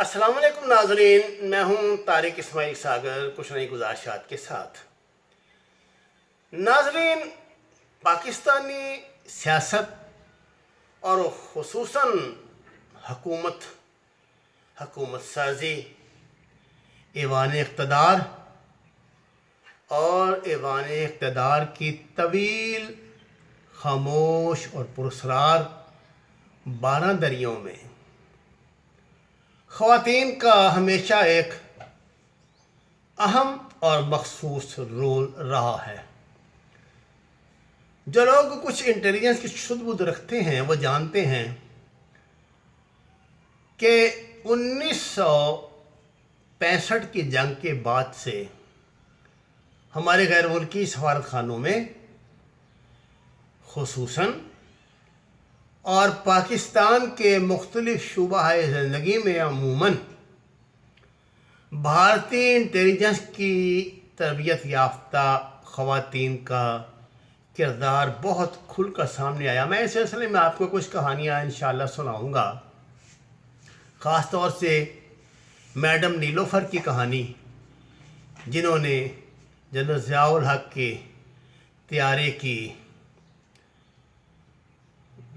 السلام علیکم ناظرین، میں ہوں طارق اسماعیل ساگر کچھ نئی گزارشات کے ساتھ۔ ناظرین، پاکستانی سیاست اور خصوصاً حکومت سازی، ایوان اقتدار اور ایوان اقتدار کی طویل، خاموش اور پراسرار 12 دریوں میں خواتین کا ہمیشہ ایک اہم اور مخصوص رول رہا ہے۔ جو لوگ کچھ انٹیلیجنس کی سدھ بدھ رکھتے ہیں وہ جانتے ہیں کہ 1965 کی جنگ کے بعد سے ہمارے غیر ملکی سفارت خانوں میں خصوصاً اور پاکستان کے مختلف شعبہ زندگی میں عموماً بھارتی انٹیلیجنس کی تربیت یافتہ خواتین کا کردار بہت کھل کر سامنے آیا۔ میں اس سلسلے میں آپ کو کچھ کہانیاں انشاءاللہ سناؤں گا، خاص طور سے میڈم نیلوفر کی کہانی، جنہوں نے جنرل ضیاء الحق کے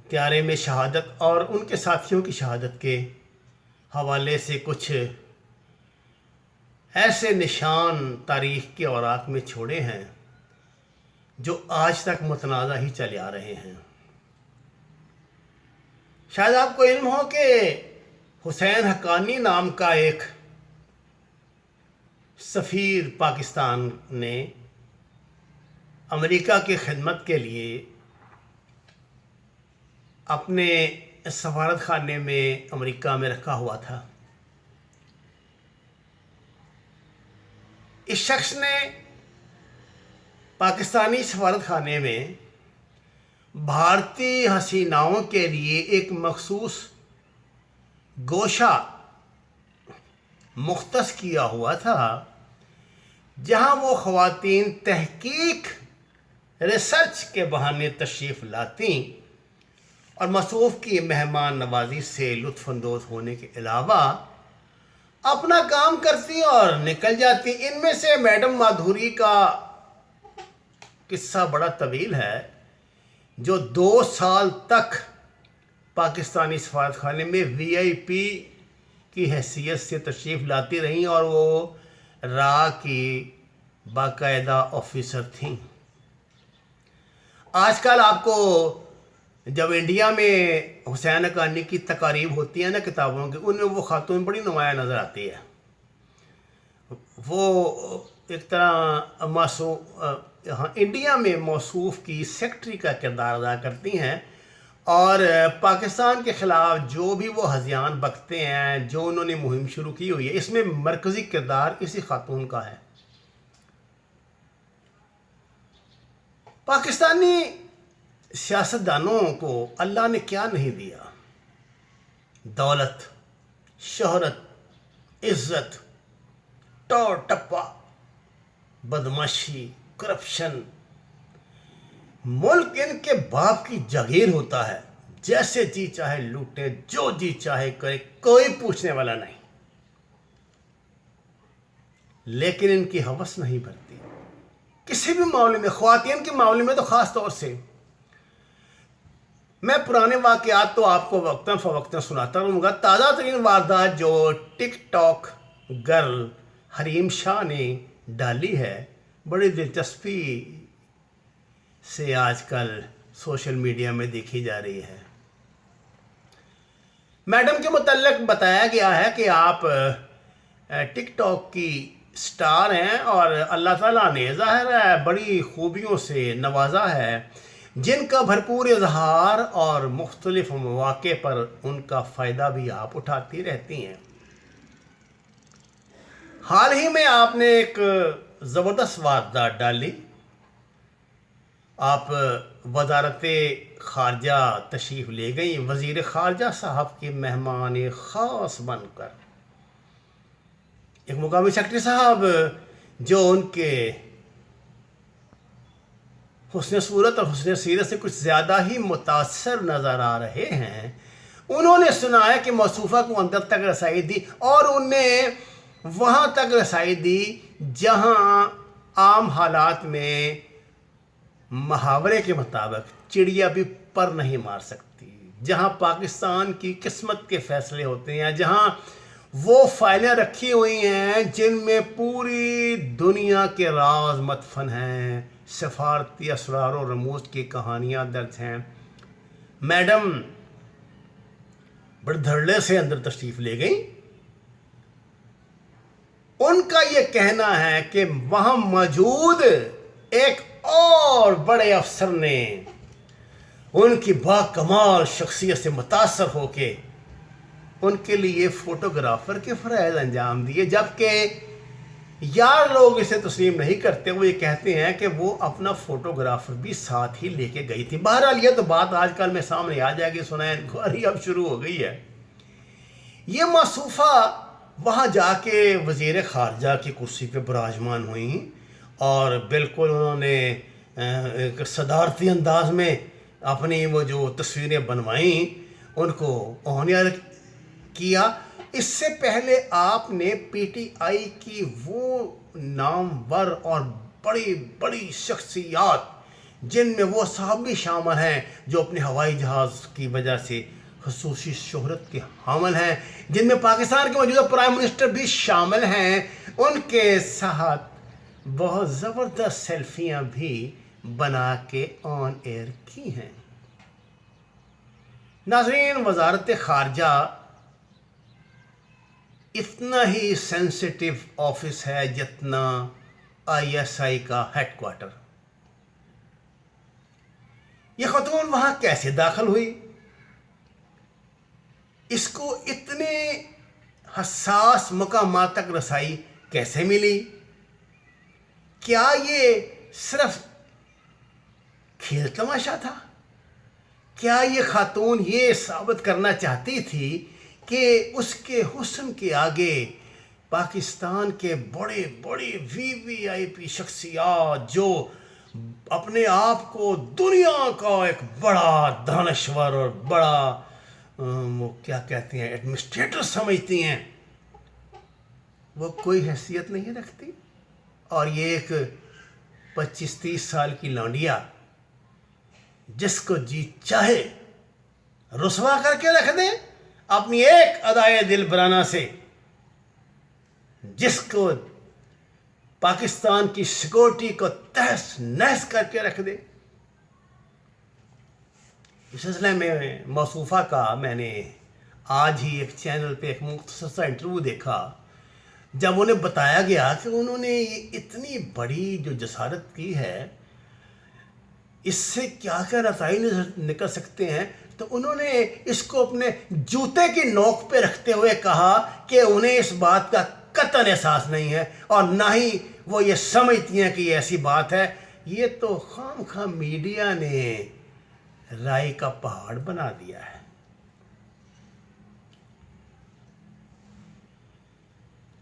طیارے میں شہادت اور ان کے ساتھیوں کی شہادت کے حوالے سے کچھ ایسے نشان تاریخ کے اوراق میں چھوڑے ہیں جو آج تک متنازع ہی چلے آ رہے ہیں۔ شاید آپ کو علم ہو کہ حسین حقانی نام کا ایک سفیر پاکستان نے امریکہ کی خدمت کے لیے اپنے سفارت خانے میں امریکہ میں رکھا ہوا تھا۔ اس شخص نے پاکستانی سفارت خانے میں بھارتی حسیناؤں کے لیے ایک مخصوص گوشہ مختص کیا ہوا تھا، جہاں وہ خواتین تحقیق ریسرچ کے بہانے تشریف لاتی اور مصروف کی مہمان نوازی سے لطف اندوز ہونے کے علاوہ اپنا کام کرتی اور نکل جاتی۔ ان میں سے میڈم مادھوری کا قصہ بڑا طویل ہے، جو 2 سال تک پاکستانی سفارت خانے میں VIP کی حیثیت سے تشریف لاتی رہیں اور وہ را کی باقاعدہ آفیسر تھیں۔ آج کل آپ کو جب انڈیا میں حسین حقانی کی تقاریب ہوتی ہیں نا کتابوں کی، ان میں وہ خاتون بڑی نمایاں نظر آتی ہے۔ وہ ایک طرح انڈیا میں موصوف کی سیکرٹری کا کردار ادا کرتی ہیں، اور پاکستان کے خلاف جو بھی وہ ہذیان بکتے ہیں، جو انہوں نے مہم شروع کی ہوئی ہے، اس میں مرکزی کردار اسی خاتون کا ہے۔ پاکستانی سیاستدانوں کو اللہ نے کیا نہیں دیا؟ دولت، شہرت، عزت، ٹور ٹپا، بدماشی، کرپشن۔ ملک ان کے باپ کی جاگیر ہوتا ہے، جیسے جی چاہے لوٹے، جو جی چاہے کرے، کوئی پوچھنے والا نہیں، لیکن ان کی ہوس نہیں بھرتی کسی بھی معاملے میں، خواتین کے معاملے میں تو خاص طور سے۔ میں پرانے واقعات تو آپ کو وقتاً فوقتاً سناتا رہوں گا۔ تازہ ترین واردات جو ٹک ٹاک گرل حریم شاہ نے ڈالی ہے، بڑی دلچسپی سے آج کل سوشل میڈیا میں دیکھی جا رہی ہے۔ میڈم کے متعلق بتایا گیا ہے کہ آپ ٹک ٹاک کی سٹار ہیں اور اللہ تعالیٰ نے ظاہر ہے بڑی خوبیوں سے نوازا ہے، جن کا بھرپور اظہار اور مختلف مواقع پر ان کا فائدہ بھی آپ اٹھاتی رہتی ہیں۔ حال ہی میں آپ نے ایک زبردست واردات ڈالی۔ آپ وزارت خارجہ تشریف لے گئیں، وزیر خارجہ صاحب کی مہمان خاص بن کر۔ ایک مقامی سیکرٹری صاحب جو ان کے حسن صورت اور حسن سیرت سے کچھ زیادہ ہی متاثر نظر آ رہے ہیں، انہوں نے سنا ہے کہ موصوفہ کو اندر تک رسائی دی اور انہیں وہاں تک رسائی دی جہاں عام حالات میں محاورے کے مطابق چڑیا بھی پر نہیں مار سکتی، جہاں پاکستان کی قسمت کے فیصلے ہوتے ہیں، جہاں وہ فائلیں رکھی ہوئی ہیں جن میں پوری دنیا کے راز مدفن ہیں، سفارتی اسرار و رموز کی کہانیاں درج ہیں۔ میڈم بڑے دھڑلے سے اندر تشریف لے گئیں۔ ان کا یہ کہنا ہے کہ وہاں موجود ایک اور بڑے افسر نے ان کی با کمال شخصیت سے متاثر ہو کے ان کے لیے فوٹوگرافر کے فرائض انجام دیے، جبکہ یار لوگ اسے تسلیم نہیں کرتے۔ وہ یہ کہتے ہیں کہ وہ اپنا فوٹوگرافر بھی ساتھ ہی لے کے گئی تھی۔ بہرحال یہ تو بات آج کل میں سامنے آ جائے گی، سنائیں انکوائری اب شروع ہو گئی ہے۔ یہ موصوفہ وہاں جا کے وزیر خارجہ کی کرسی پہ براجمان ہوئیں اور بالکل انہوں نے ایک صدارتی انداز میں اپنی وہ جو تصویریں بنوائیں ان کو اونیار کیا۔ اس سے پہلے آپ نے پی ٹی آئی کی وہ نامور اور بڑی بڑی شخصیات جن میں وہ صاحب بھی شامل ہیں جو اپنے ہوائی جہاز کی وجہ سے خصوصی شہرت کے حامل ہیں، جن میں پاکستان کے موجودہ پرائم منسٹر بھی شامل ہیں، ان کے ساتھ بہت زبردست سیلفیاں بھی بنا کے آن ایئر کی ہیں۔ ناظرین، وزارت خارجہ اتنا ہی سینسٹیو آفس ہے جتنا آئی ایس آئی کا ہیڈ کوارٹر۔ یہ خاتون وہاں کیسے داخل ہوئی؟ اس کو اتنے حساس مقامات تک رسائی کیسے ملی؟ کیا یہ صرف کھیل تماشا تھا؟ کیا یہ خاتون یہ ثابت کرنا چاہتی تھی کہ اس کے حسن کے آگے پاکستان کے بڑے بڑے وی وی آئی پی شخصیات جو اپنے آپ کو دنیا کا ایک بڑا دانشور اور بڑا وہ کیا کہتے ہیں ایڈمنسٹریٹر سمجھتی ہیں، وہ کوئی حیثیت نہیں رکھتی؟ اور یہ ایک 25-30 سال کی لانڈیا جس کو جی چاہے رسوا کر کے رکھ دیں اپنی ایک ادائے دل برانہ سے، جس کو پاکستان کی سیکورٹی کو تہس نہس کر کے رکھ دے۔ اس سلسلے میں موصوفہ کا میں نے آج ہی ایک چینل پہ ایک مختصر سا انٹرویو دیکھا، جب انہیں بتایا گیا کہ انہوں نے یہ اتنی بڑی جو جسارت کی ہے اس سے کیا کیا نتائج نکل سکتے ہیں، تو انہوں نے اس کو اپنے جوتے کی نوک پہ رکھتے ہوئے کہا کہ انہیں اس بات کا قطعاً احساس نہیں ہے اور نہ ہی وہ یہ سمجھتی ہیں کہ یہ ایسی بات ہے، یہ تو خام خواہ میڈیا نے رائے کا پہاڑ بنا دیا ہے۔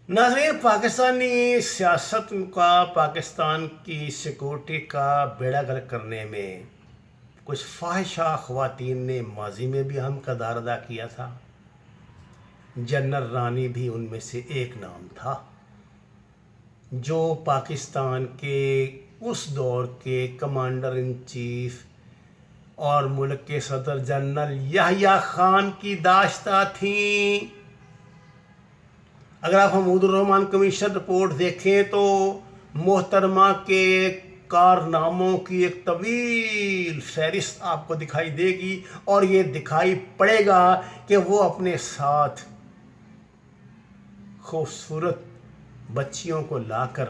ناظرین، پاکستانی سیاست کا پاکستان کی سیکورٹی کا بیڑا غرق کرنے میں کچھ فاحشہ خواتین نے ماضی میں بھی اہم کردار ادا کیا تھا۔ جنرل رانی بھی ان میں سے ایک نام تھا، جو پاکستان کے اس دور کے کمانڈر ان چیف اور ملک کے صدر جنرل یحییٰ خان کی داشتہ تھیں۔ اگر آپ حمود الرحمن کمیشن رپورٹ دیکھیں تو محترمہ کے کارناموں کی ایک طویل فہرست آپ کو دکھائی دے گی، اور یہ دکھائی پڑے گا کہ وہ اپنے ساتھ خوبصورت بچیوں کو لا کر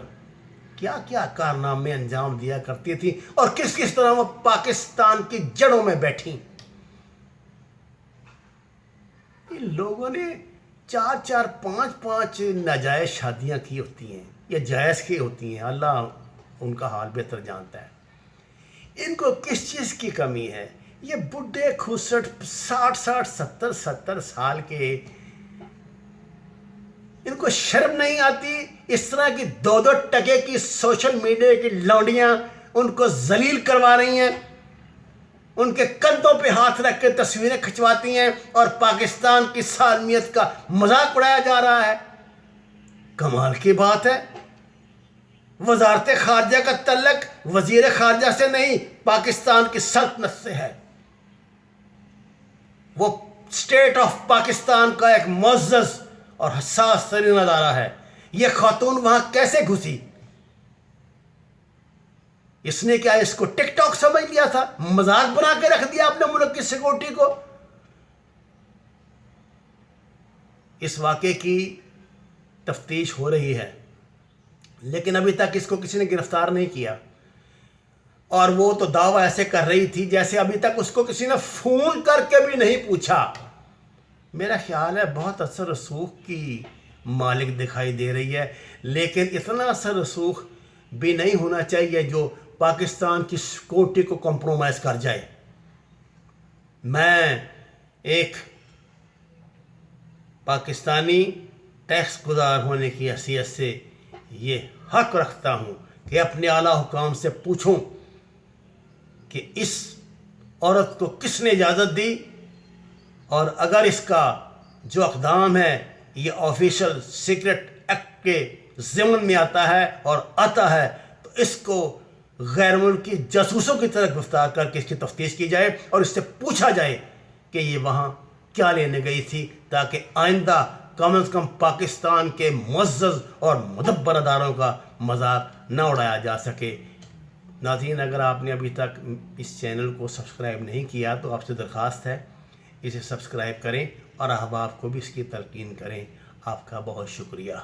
کیا کیا کارنامے انجام دیا کرتی تھی اور کس کس طرح وہ پاکستان کی جڑوں میں بیٹھیں۔ ان لوگوں نے 4-4 5-5 ناجائز شادیاں کی ہوتی ہیں یا جائز کی ہوتی ہیں، اللہ ان کا حال بہتر جانتا ہے۔ ان کو کس چیز کی کمی ہے؟ یہ بڈھے کھوسٹ 60 70 سال کے، ان کو شرم نہیں آتی؟ اس طرح کی 2 ٹکے کی سوشل میڈیا کی لونڈیاں ان کو ذلیل کروا رہی ہیں۔ ان کے کندھوں پہ ہاتھ رکھ کے تصویریں کھنچواتی ہیں اور پاکستان کی سالمیت کا مذاق اڑایا جا رہا ہے۔ کمال کی بات ہے، وزارت خارجہ کا تعلق وزیر خارجہ سے نہیں، پاکستان کی سلطنت سے ہے۔ وہ اسٹیٹ آف پاکستان کا ایک معزز اور حساس ترین ادارہ ہے۔ یہ خاتون وہاں کیسے گھسی؟ اس نے کیا اس کو ٹک ٹاک سمجھ لیا تھا؟ مذاق بنا کے رکھ دیا اپنے ملک کی سیکورٹی کو؟ اس واقعے کی تفتیش ہو رہی ہے، لیکن ابھی تک اس کو کسی نے گرفتار نہیں کیا، اور وہ تو دعویٰ ایسے کر رہی تھی جیسے ابھی تک اس کو کسی نے فون کر کے بھی نہیں پوچھا۔ میرا خیال ہے بہت اثر رسوخ کی مالک دکھائی دے رہی ہے، لیکن اتنا اثر رسوخ بھی نہیں ہونا چاہیے جو پاکستان کی سیکورٹی کو کمپرومائز کر جائے۔ میں ایک پاکستانی ٹیکس گزار ہونے کی حیثیت سے یہ حق رکھتا ہوں کہ اپنے اعلیٰ حکام سے پوچھوں کہ اس عورت کو کس نے اجازت دی، اور اگر اس کا جو اقدام ہے یہ آفیشل سیکرٹ ایکٹ کے ضمن میں آتا ہے اور آتا ہے، تو اس کو غیر ملکی جاسوسوں کی طرح گرفتار کر کے اس کی تفتیش کی جائے اور اس سے پوچھا جائے کہ یہ وہاں کیا لینے گئی تھی، تاکہ آئندہ کم از کم پاکستان کے معزز اور مدبر اداروں کا مذاق نہ اڑایا جا سکے۔ ناظرین، اگر آپ نے ابھی تک اس چینل کو سبسکرائب نہیں کیا تو آپ سے درخواست ہے اسے سبسکرائب کریں اور احباب کو بھی اس کی تلقین کریں۔ آپ کا بہت شکریہ۔